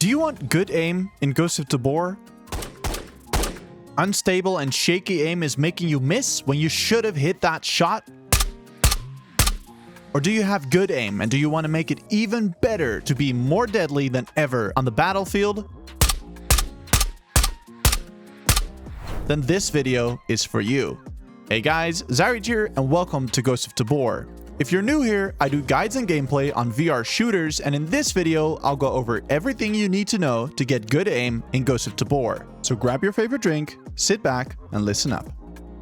Do you want good aim in Ghosts of Tabor? Unstable and shaky aim is making you miss when you should have hit that shot? Or do you have good aim and do you want to make it even better to be more deadly than ever on the battlefield? Then this video is for you. Hey guys, Xyrage here and welcome to Ghosts of Tabor. If you're new here, I do guides and gameplay on VR shooters, and in this video, I'll go over everything you need to know to get good aim in Ghosts of Tabor. So grab your favorite drink, sit back, and listen up.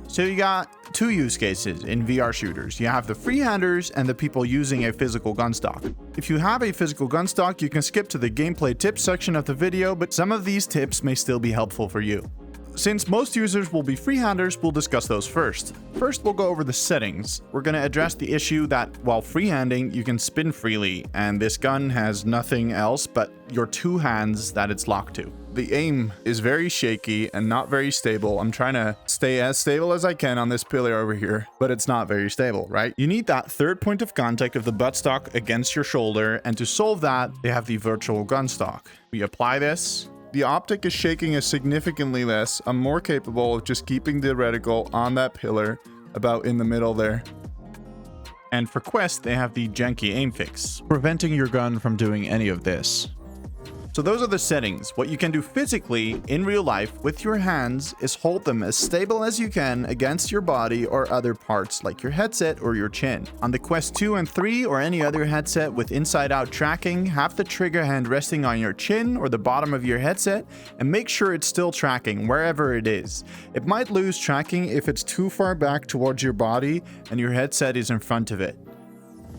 So you got two use cases in VR shooters. You have the freehanders and the people using a physical gunstock. If you have a physical gunstock, you can skip to the gameplay tips section of the video, but some of these tips may still be helpful for you. Since most users will be freehanders, we'll discuss those first. First, we'll go over the settings. We're going to address the issue that while freehanding, you can spin freely, and this gun has nothing else but your two hands that it's locked to. The aim is very shaky and not very stable. I'm trying to stay as stable as I can on this pillar over here, but it's not very stable, right? You need that third point of contact of the buttstock against your shoulder, and to solve that, they have the virtual gunstock. We apply this. The optic is shaking is significantly less. I'm more capable of just keeping the reticle on that pillar about in the middle there. And for Quest, they have the janky aim fix, preventing your gun from doing any of this. So those are the settings. What you can do physically in real life with your hands is hold them as stable as you can against your body or other parts like your headset or your chin. On the Quest 2 and 3 or any other headset with inside-out tracking, have the trigger hand resting on your chin or the bottom of your headset and make sure it's still tracking wherever it is. It might lose tracking if it's too far back towards your body and your headset is in front of it.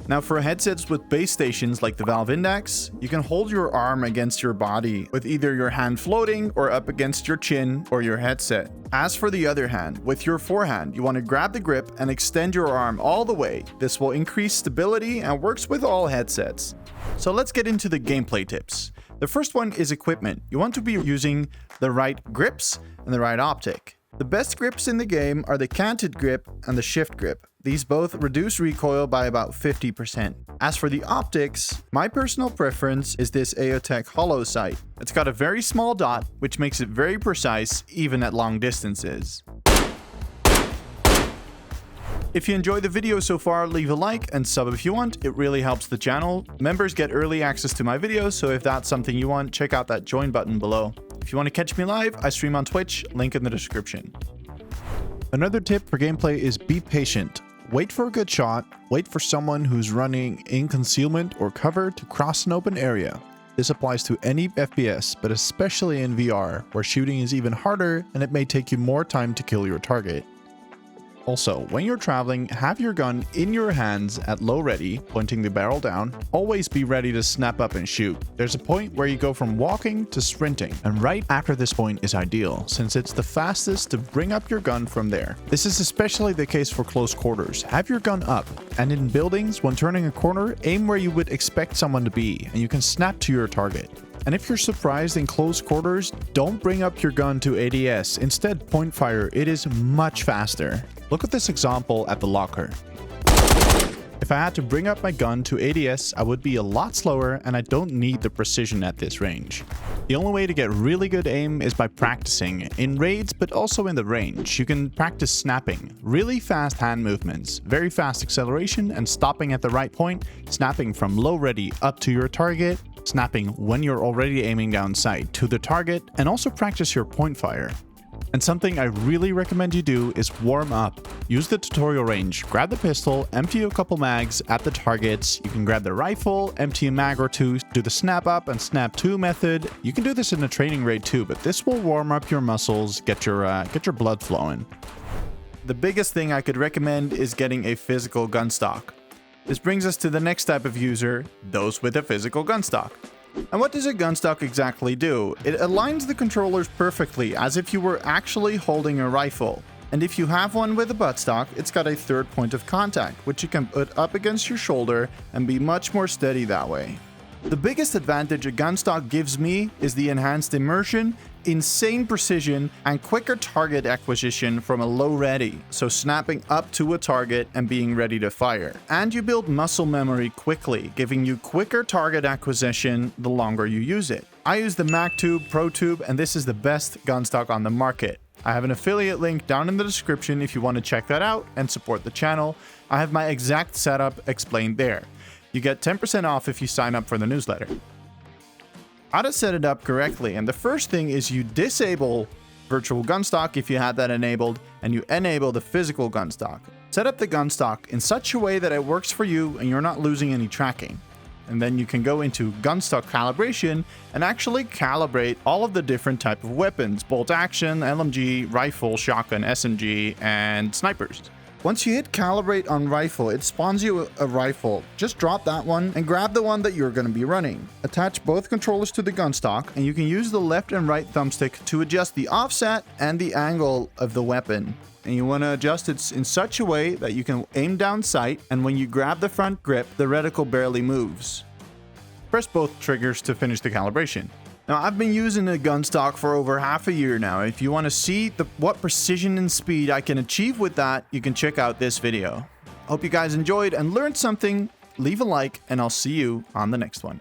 Now for headsets with base stations like the Valve Index, you can hold your arm against your body with either your hand floating or up against your chin or your headset. As for the other hand, with your forehand, you want to grab the grip and extend your arm all the way. This will increase stability and works with all headsets. So let's get into the gameplay tips. The first one is equipment. You want to be using the right grips and the right optic. The best grips in the game are the canted grip and the shift grip. These both reduce recoil by about 50%. As for the optics, my personal preference is this AOTech hollow sight. It's got a very small dot, which makes it very precise even at long distances. If you enjoyed the video so far, leave a like and sub if you want. It really helps the channel. Members get early access to my videos, so if that's something you want, check out that join button below. If you want to catch me live, I stream on Twitch, link in the description. Another tip for gameplay is be patient. Wait for a good shot, wait for someone who's running in concealment or cover to cross an open area. This applies to any FPS, but especially in VR, where shooting is even harder and it may take you more time to kill your target. Also, when you're traveling, have your gun in your hands at low ready, pointing the barrel down. Always be ready to snap up and shoot. There's a point where you go from walking to sprinting, and right after this point is ideal, since it's the fastest to bring up your gun from there. This is especially the case for close quarters. Have your gun up, and in buildings, when turning a corner, aim where you would expect someone to be, and you can snap to your target. And if you're surprised in close quarters, don't bring up your gun to ADS. Instead, point fire. It is much faster. Look at this example at the locker. If I had to bring up my gun to ADS, I would be a lot slower and I don't need the precision at this range. The only way to get really good aim is by practicing, in raids but also in the range. You can practice snapping, really fast hand movements, very fast acceleration and stopping at the right point, snapping from low ready up to your target, snapping when you're already aiming down sight to the target, and also practice your point fire. And something I really recommend you do is warm up. Use the tutorial range, grab the pistol, empty a couple mags at the targets. You can grab the rifle, empty a mag or two, do the snap up and snap to method. You can do this in a training raid too, but this will warm up your muscles, get your blood flowing. The biggest thing I could recommend is getting a physical gunstock. This brings us to the next type of user, those with a physical gunstock. And what does a gunstock exactly do? It aligns the controllers perfectly, as if you were actually holding a rifle. And if you have one with a buttstock, it's got a third point of contact, which you can put up against your shoulder and be much more steady that way. The biggest advantage a gunstock gives me is the enhanced immersion, insane precision, and quicker target acquisition from a low ready, so snapping up to a target and being ready to fire. And you build muscle memory quickly, giving you quicker target acquisition the longer you use it. I use the Mac Tube Pro Tube, and this is the best gunstock on the market. I have an affiliate link down in the description if you want to check that out and support the channel. I have my exact setup explained there. You get 10% off if you sign up for the newsletter. How to set it up correctly, and the first thing is you disable virtual gunstock if you had that enabled, and you enable the physical gunstock. Set up the gunstock in such a way that it works for you and you're not losing any tracking. And then you can go into Up Calibration and actually calibrate all of the different type of weapons: bolt action, LMG, rifle, shotgun, SMG, and snipers. Once you hit calibrate on rifle, it spawns you a rifle. Just drop that one and grab the one that you're going to be running. Attach both controllers to the gunstock, and you can use the left and right thumbstick to adjust the offset and the angle of the weapon. And you want to adjust it in such a way that you can aim down sight, and when you grab the front grip, the reticle barely moves. Press both triggers to finish the calibration. Now, I've been using a gunstock for over half a year now. If you want to see what precision and speed I can achieve with that, you can check out this video. Hope you guys enjoyed and learned something. Leave a like, and I'll see you on the next one.